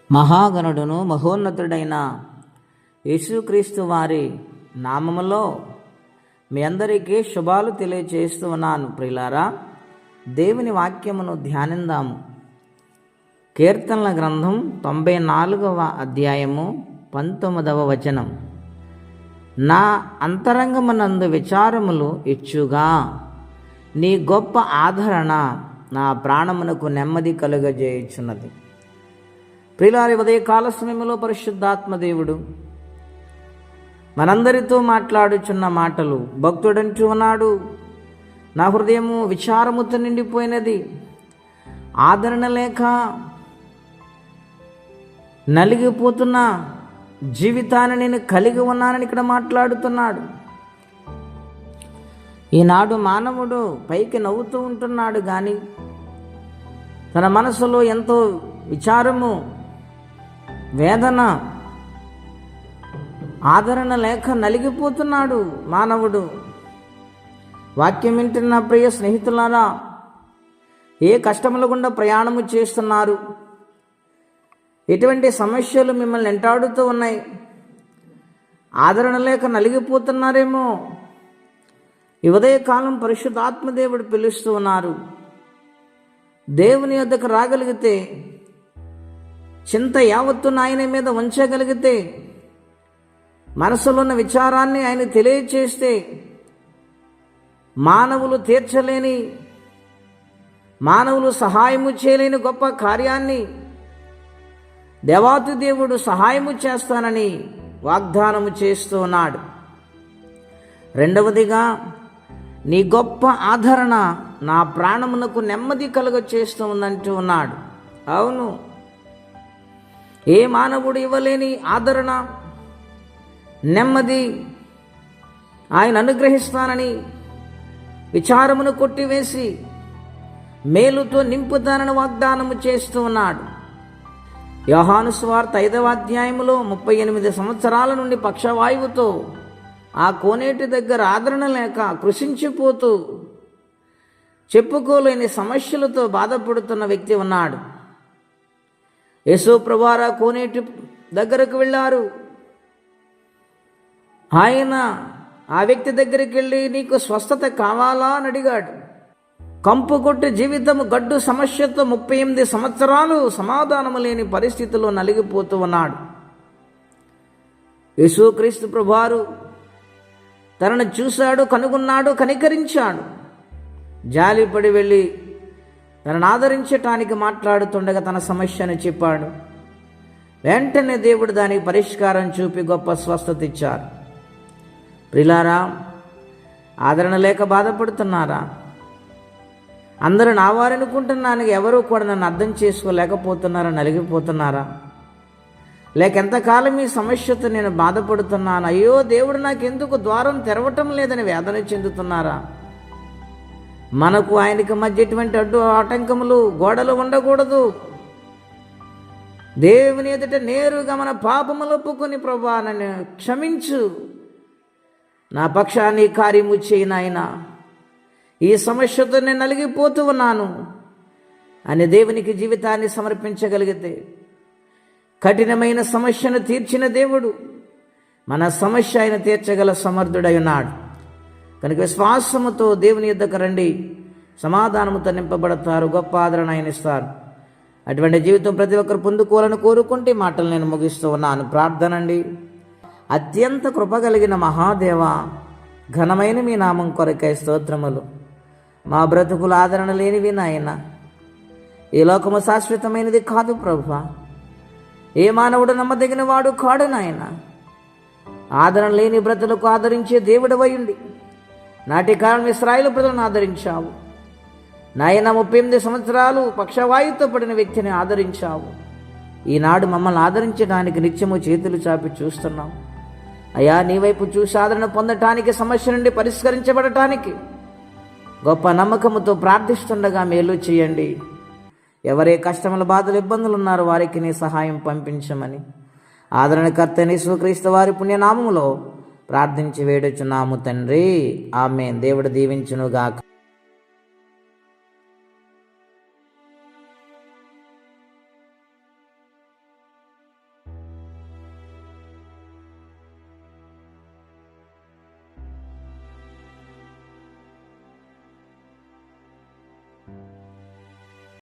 మహాగణుడును మహోన్నతుడైన యేసుక్రీస్తు వారి నామములో మీ అందరికీ శుభాలు తెలియజేస్తూ ఉన్నాను. ప్రియులారా, దేవుని వాక్యమును ధ్యానిందాము. కీర్తనల గ్రంథం 94వ అధ్యాయము 19వ వచనం. నా అంతరంగమునందు విచారములు ఇచ్చుగా, నీ గొప్ప ఆదరణ నా ప్రాణమునకు నెమ్మది కలుగజేయుచున్నది. ప్రియులారి, ఉదయకాల సమయంలో పరిశుద్ధాత్మ దేవుడు మనందరితో మాట్లాడుచున్న మాటలు. భక్తుడంటూ ఉన్నాడు, నా హృదయము విచారముతో నిండిపోయినది, ఆదరణ లేక నలిగిపోతున్న జీవితాన్ని నేను కలిగి ఉన్నానని ఇక్కడ మాట్లాడుతున్నాడు. ఈనాడు మానవుడు పైకి నవ్వుతూ ఉంటున్నాడు, కానీ తన మనసులో ఎంతో విచారము, వేదన, ఆదరణ లేక నలిగిపోతున్నాడు మానవుడు. వాక్యం వింటున్న ప్రియ స్నేహితులారా, ఏ కష్టముల గుండా ప్రయాణము చేస్తున్నారు? ఎటువంటి సమస్యలు మిమ్మల్ని వెంటాడుతూ ఉన్నాయి? ఆదరణ లేక నలిగిపోతున్నారేమో. ఈ ఉదయకాలం పరిశుద్ధాత్మదేవుడు పిలుస్తూ ఉన్నారు. దేవుని వద్దకు రాగలిగితే, చింత యావత్తును ఆయన మీద ఉంచగలిగితే, మనసులో ఉన్న విచారాన్ని ఆయన తెలియచేస్తే, మానవులు తీర్చలేని, మానవులు సహాయము చేయలేని గొప్ప కార్యాన్ని దేవాతి దేవుడు సహాయము చేస్తానని వాగ్దానము చేస్తూ ఉన్నాడు. రెండవదిగా, నీ గొప్ప ఆదరణ నా ప్రాణమునకు నెమ్మది కలుగ చేస్తూ ఉందంటూ ఉన్నాడు. అవును, ఏ మానవుడు ఇవ్వలేని ఆదరణ, నెమ్మది ఆయన అనుగ్రహిస్తానని, విచారమును కొట్టివేసి మేలుతో నింపుతానని వాగ్దానము చేస్తూ ఉన్నాడు. యోహాను సువార్త 5వ అధ్యాయములో 38 సంవత్సరాల నుండి పక్షవాయువుతో ఆ కోనేటి దగ్గర ఆదరణ లేక కృషించిపోతూ చెప్పుకోలేని సమస్యలతో బాధపడుతున్న వ్యక్తి ఉన్నాడు. యేసు ప్రభువారు కోనేటి దగ్గరకు వెళ్ళారు. ఆయన ఆ వ్యక్తి దగ్గరికి వెళ్ళి, నీకు స్వస్థత కావాలా అని అడిగాడు. కంపు కొట్టి జీవితము గడ్డు సమస్యతో 38 సంవత్సరాలు సమాధానము లేని పరిస్థితిలో నలిగిపోతూ ఉన్నాడు. యేసుక్రీస్తు ప్రభువారు తనను చూశాడు, కనుగొన్నాడు, కనికరించాడు. జాలిపడి వెళ్ళి తనను ఆదరించటానికి మాట్లాడుతుండగా తన సమస్యను చెప్పాడు. వెంటనే దేవుడు దానికి పరిష్కారం చూపి గొప్ప స్వస్థత ఇచ్చారు. ప్రియులారా, ఆదరణ లేక బాధపడుతున్నారా? అందరూ నా వారనుకుంటున్నాను, ఎవరూ కూడా నన్ను అర్థం చేసుకోలేకపోతున్నారా? నలిగిపోతున్నారా? లేక ఎంతకాలం ఈ సమస్యతో నేను బాధపడుతున్నాను, అయ్యో దేవుడు నాకెందుకు ద్వారం తెరవటం లేదని వేదన చెందుతున్నారా? మనకు ఆయనకి మధ్య ఎటువంటి అడ్డు ఆటంకములు, గోడలు ఉండకూడదు. దేవుని ఎదుట నేరుగా మన పాపములు ఒప్పుకొని, ప్రభువా నన్ను క్షమించు, నా పక్షాన్ని కార్యము చేయి నాయనా, ఈ సమస్యతో నేను నలిగిపోతూ ఉన్నాను అని దేవునికి జీవితాన్ని సమర్పించగలిగితే, కఠినమైన సమస్యను తీర్చిన దేవుడు మన సమస్య ఆయన తీర్చగల సమర్థుడై ఉన్నాడు. కనుక విశ్వాసముతో దేవుని యొద్దకు రండి, సమాధానముతో నింపబడతారు, గొప్ప ఆదరణ ఆయన ఇస్తారు. అటువంటి జీవితం ప్రతి ఒక్కరు పొందుకోవాలని కోరుకుంటే మాటలు నేను ముగిస్తూ ఉన్నాను. ప్రార్థన అండి. అత్యంత కృపగలిగిన మహాదేవ, ఘనమైన మీ నామం కొరకై స్తోత్రములు. మా బ్రతుకులు ఆదరణ లేనివి నాయన. ఈ లోకము శాశ్వతమైనది కాదు ప్రభువా. ఏ మానవుడు నమ్మదగిన వాడు కాడు నాయన. ఆదరణ లేని బ్రతులకు ఆదరించే దేవుడవై ఉండి నాటి కాలం ఇశ్రాయేలు ప్రజలను ఆదరించావు నాయన. 38 సంవత్సరాలు పక్షవాయువుతో పడిన వ్యక్తిని ఆదరించావు. ఈనాడు మమ్మల్ని ఆదరించడానికి నిత్యము చేతులు చాపి చూస్తున్నాం. అయ్యా, నీ వైపు చూసి ఆదరణ పొందటానికి, సమస్య నుండి పరిష్కరించబడటానికి గొప్ప నమ్మకముతో ప్రార్థిస్తుండగా మేలు చేయండి. ఎవరే కష్టముల, బాధలు, ఇబ్బందులు ఉన్నారో వారికి నీ సహాయం పంపించమని ఆదరణకర్త యేసుక్రీస్తు వారి పుణ్యనామములో ప్రార్థించి వేడుచున్నాము తండ్రి. ఆమేన్. దేవుడు దీవించునుగాక.